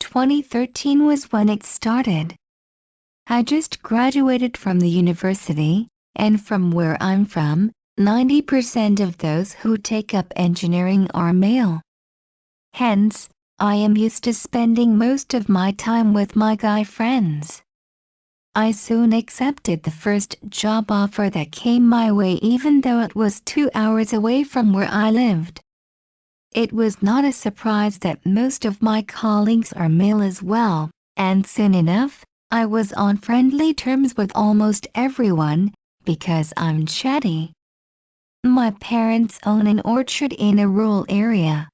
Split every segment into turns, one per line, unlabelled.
2013 was when it started. I just graduated from the university, and from where I'm from, 90% of those who take up engineering are male. Hence, I am used to spending most of my time with my guy friends. I soon accepted the first job offer that came my way, even though it was 2 hours away from where I lived. It was not a surprise that most of my colleagues are male as well, and soon enough, I was on friendly terms with almost everyone, because I'm chatty. My parents own an orchard in a rural area.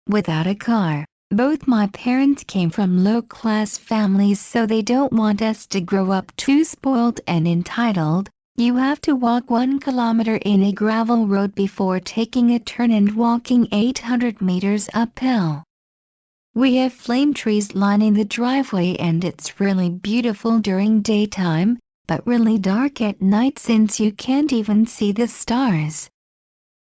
Without a car, both my parents came from low-class families, so they don't want us to grow up too spoiled and entitled. You have to walk 1 kilometer in a gravel road before taking a turn and walking 800 meters uphill. We have flame trees lining the driveway, and it's really beautiful during daytime, but really dark at night since you can't even see the stars.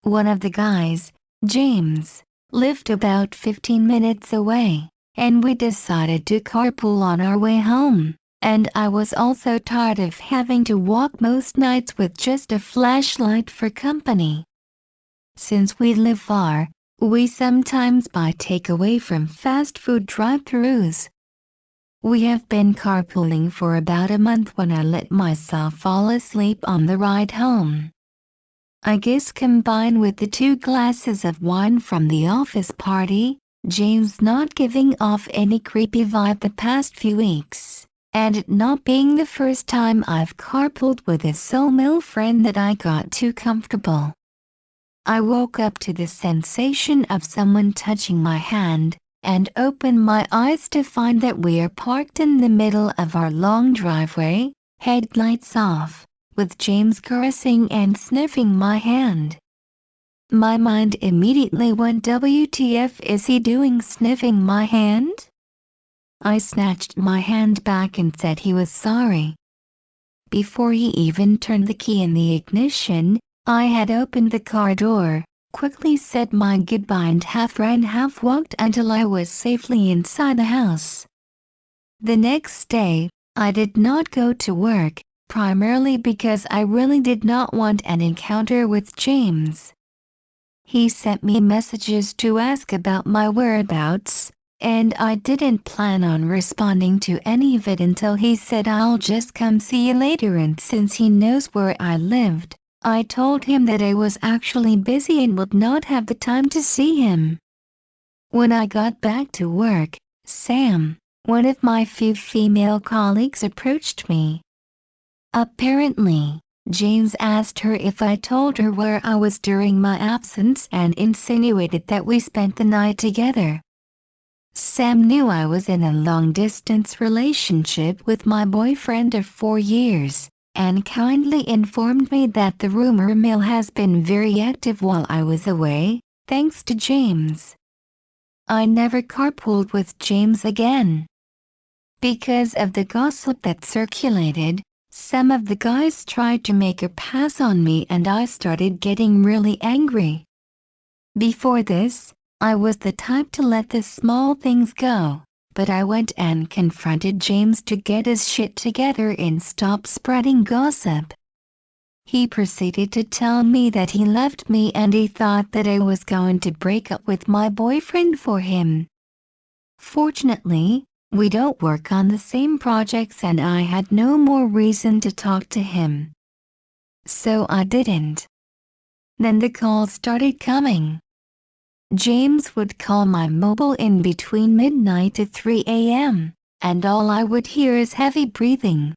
One of the guys, James, lived about 15 minutes away, and we decided to carpool on our way home, and I was also tired of having to walk most nights with just a flashlight for company. Since we live far, we sometimes buy takeaway from fast food drive-thrus. We have been carpooling for about a month when I let myself fall asleep on the ride home. I guess combined with the 2 glasses of wine from the office party, James not giving off any creepy vibe the past few weeks, and it not being the first time I've carpooled with a soul-male friend that I got too comfortable. I woke up to the sensation of someone touching my hand, and opened my eyes to find that we are parked in the middle of our long driveway, headlights off, with James caressing and sniffing my hand. My mind immediately went, WTF is he doing, sniffing my hand? I snatched my hand back and said he was sorry. Before he even turned the key in the ignition, I had opened the car door, quickly said my goodbye, and half ran half walked until I was safely inside the house. The next day, I did not go to work, primarily because I really did not want an encounter with James. He sent me messages to ask about my whereabouts, and I didn't plan on responding to any of it until he said I'll just come see you later, and since he knows where I lived, I told him that I was actually busy and would not have the time to see him. When I got back to work, Sam, one of my few female colleagues, approached me. Apparently, James asked her if I told her where I was during my absence and insinuated that we spent the night together. Sam knew I was in a long-distance relationship with my boyfriend of 4 years, and kindly informed me that the rumor mill has been very active while I was away, thanks to James. I never carpooled with James again. Because of the gossip that circulated, some of the guys tried to make a pass on me, and I started getting really angry. Before this, I was the type to let the small things go, but I went and confronted James to get his shit together and stop spreading gossip. He proceeded to tell me that he loved me and he thought that I was going to break up with my boyfriend for him. Fortunately, we don't work on the same projects and I had no more reason to talk to him. So I didn't. Then the calls started coming. James would call my mobile in between midnight to 3 a.m., and all I would hear is heavy breathing.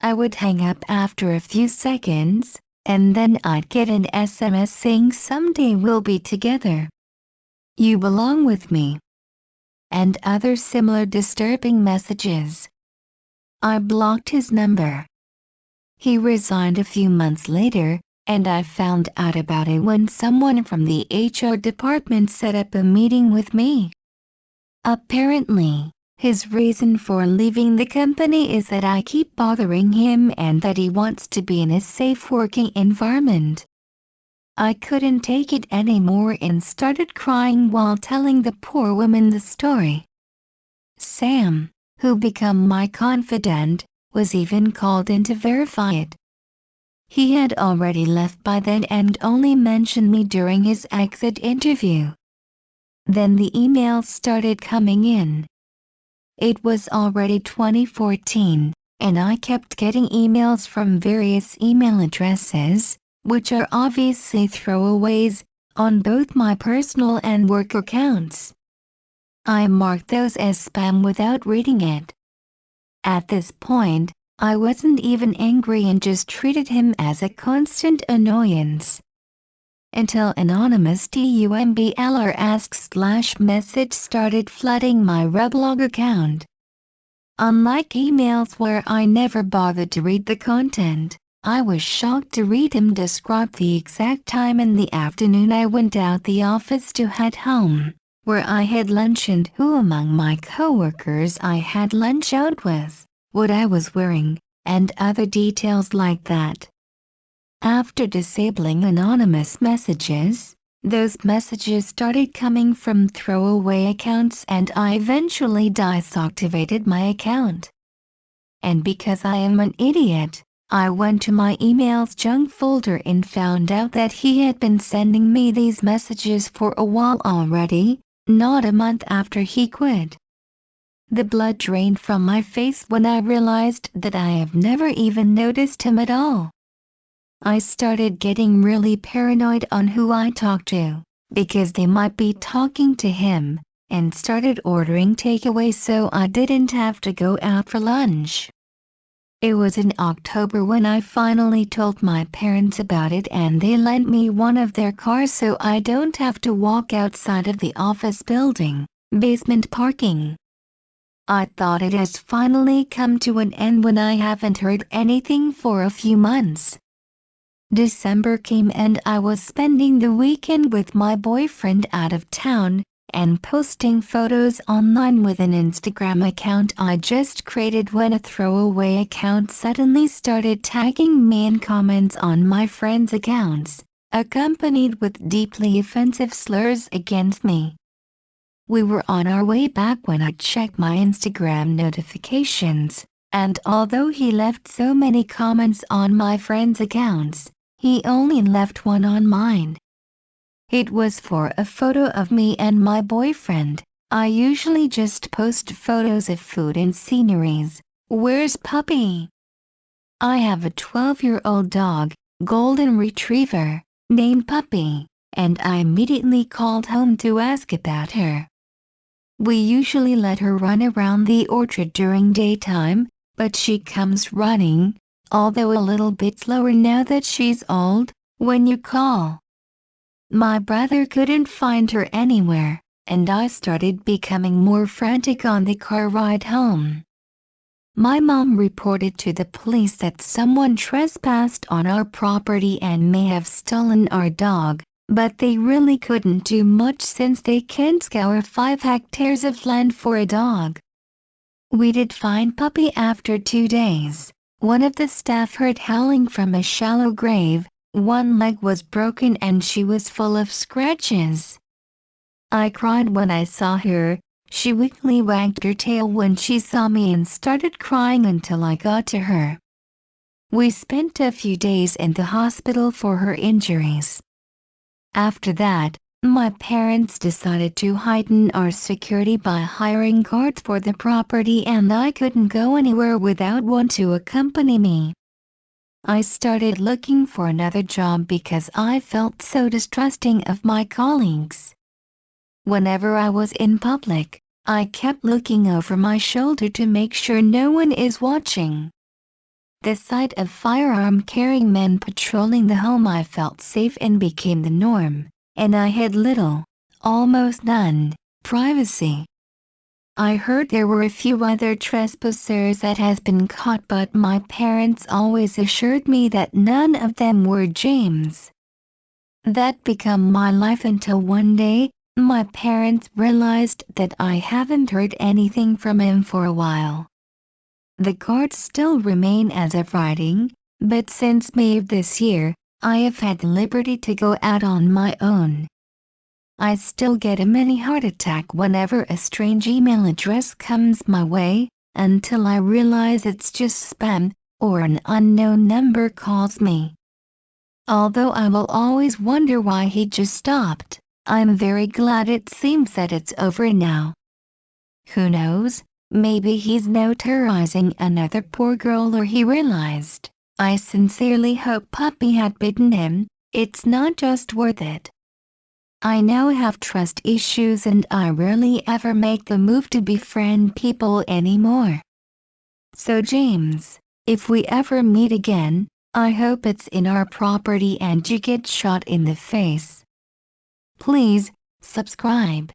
I would hang up after a few seconds, and then I'd get an SMS saying someday we'll be together. You belong with me. And other similar disturbing messages. I blocked his number. He resigned a few months later, and I found out about it when someone from the HR department set up a meeting with me. Apparently, his reason for leaving the company is that I keep bothering him and that he wants to be in a safe working environment. I couldn't take it anymore and started crying while telling the poor woman the story. Sam, who became my confidant, was even called in to verify it. He had already left by then and only mentioned me during his exit interview. Then the emails started coming in. It was already 2014, and I kept getting emails from various email addresses, which are obviously throwaways, on both my personal and work accounts. I marked those as spam without reading it. At this point, I wasn't even angry and just treated him as a constant annoyance. Until anonymous TUMBLR asks/message started flooding my Weblog account. Unlike emails where I never bothered to read the content, I was shocked to read him describe the exact time in the afternoon I went out the office to head home, where I had lunch and who among my coworkers I had lunch out with, what I was wearing, and other details like that. After disabling anonymous messages, those messages started coming from throwaway accounts and I eventually deactivated my account. And because I am an idiot, I went to my emails junk folder and found out that he had been sending me these messages for a while already, not a month after he quit. The blood drained from my face when I realized that I have never even noticed him at all. I started getting really paranoid on who I talked to, because they might be talking to him, and started ordering takeaway so I didn't have to go out for lunch. It was in October when I finally told my parents about it and they lent me one of their cars so I don't have to walk outside of the office building, basement parking. I thought it has finally come to an end when I haven't heard anything for a few months. December came and I was spending the weekend with my boyfriend out of town, and posting photos online with an Instagram account I just created when a throwaway account suddenly started tagging me in comments on my friends' accounts, accompanied with deeply offensive slurs against me. We were on our way back when I checked my Instagram notifications, and although he left so many comments on my friends' accounts, he only left one on mine. It was for a photo of me and my boyfriend. I usually just post photos of food and sceneries. Where's Puppy? I have a 12-year-old dog, Golden Retriever, named Puppy, and I immediately called home to ask about her. We usually let her run around the orchard during daytime, but she comes running, although a little bit slower now that she's old, when you call. My brother couldn't find her anywhere, and I started becoming more frantic on the car ride home. My mom reported to the police that someone trespassed on our property and may have stolen our dog, but they really couldn't do much since they can't scour 5 hectares of land for a dog. We did find Puppy after 2 days. One of the staff heard howling from a shallow grave. One leg was broken and she was full of scratches. I cried when I saw her. She weakly wagged her tail when she saw me and started crying until I got to her. We spent a few days in the hospital for her injuries. After that, my parents decided to heighten our security by hiring guards for the property and I couldn't go anywhere without one to accompany me. I started looking for another job because I felt so distrusting of my colleagues. Whenever I was in public, I kept looking over my shoulder to make sure no one is watching. The sight of firearm-carrying men patrolling the home I felt safe in became the norm, and I had little, almost none, privacy. I heard there were a few other trespassers that has been caught but my parents always assured me that none of them were James. That became my life until one day, my parents realized that I haven't heard anything from him for a while. The guards still remain as of writing, but since May of this year, I have had the liberty to go out on my own. I still get a mini heart attack whenever a strange email address comes my way, until I realize it's just spam, or an unknown number calls me. Although I will always wonder why he just stopped, I'm very glad it seems that it's over now. Who knows, maybe he's now terrorizing another poor girl, or he realized, I sincerely hope Puppy had bitten him, it's not just worth it. I now have trust issues and I rarely ever make the move to befriend people anymore. So James, if we ever meet again, I hope it's in our property and you get shot in the face. Please, subscribe.